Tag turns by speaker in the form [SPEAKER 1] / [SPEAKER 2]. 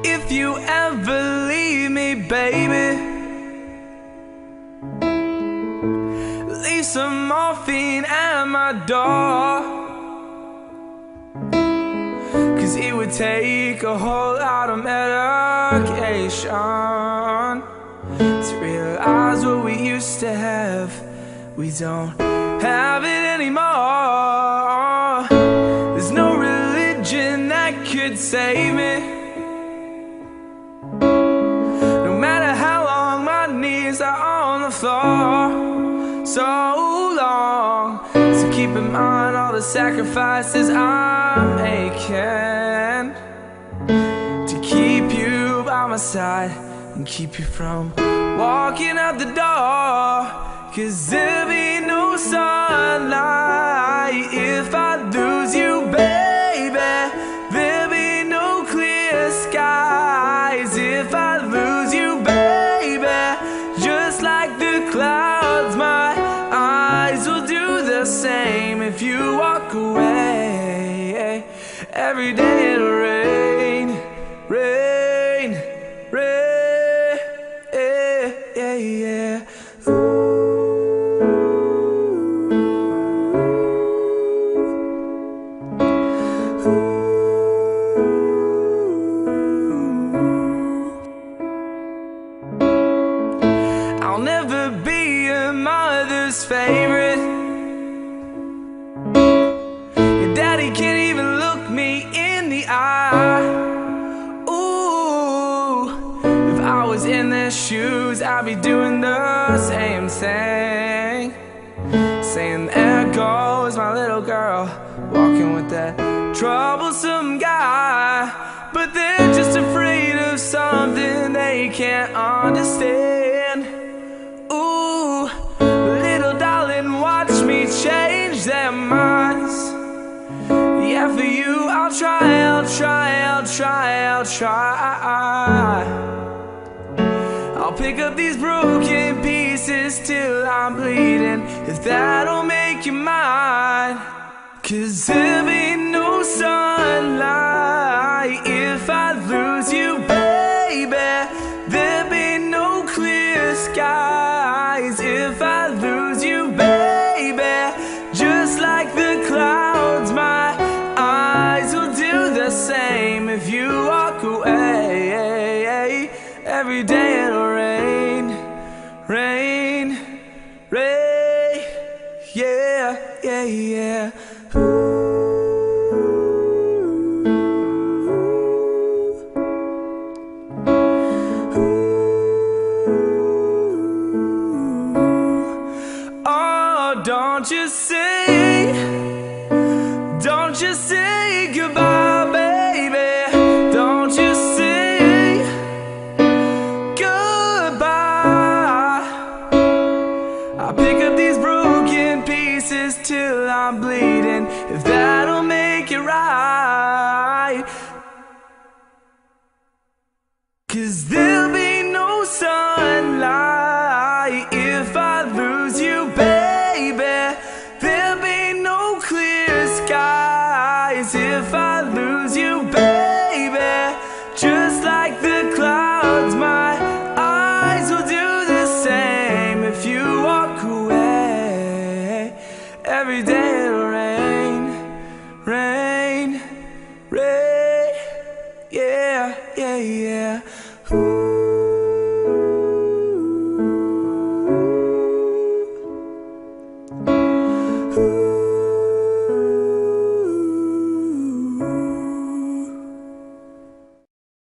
[SPEAKER 1] If you ever leave me, baby, leave some morphine at my door. 'Cause it would take a whole lot of medication to realize what we used to have, we don't have it anymore. There's no religion that could save me, no matter how long my knees are on the floor. So long, so keep in mind all the sacrifices I'm making to keep you by my side and keep you from walking out the door. 'Cause there'll be no sunlight if I lose you, baby. There'll be no clear skies if I lose you, baby. Just like the clouds, my eyes will do the same if you walk away. Every day it'll rain, rain, rain, yeah, yeah. I'll never be your mother's favorite. Your daddy can't even look me in the eye. Ooh, if I was in their shoes, I'd be doing the same thing, saying there goes my little girl, walking with that troublesome guy. But they're just afraid of something they can't understand. Ooh, little darling, watch me change their minds. Yeah, for you I'll try, I'll try, I'll try, I'll try. I'll pick up these broken pieces till I'm bleeding, if that'll make you mine. 'Cause there'll be no sunlight if I lose you, baby. There'll be no clear skies if I lose you, baby. Just like the clouds, my eyes will do the same if you walk away. Every day it'll rain, rain, rain, yeah, yeah, yeah. Don't you say goodbye, baby. Don't you say goodbye. I'll pick up these broken pieces till I'm bleeding, if that'll make it right. 'Cause there'll be no sunlight if I lose you, baby. There'll be no clear skies if I lose you, baby. Just like the clouds, my eyes will do the same if you walk away. Every day it'll rain, rain, rain, yeah, yeah, yeah. Ooh.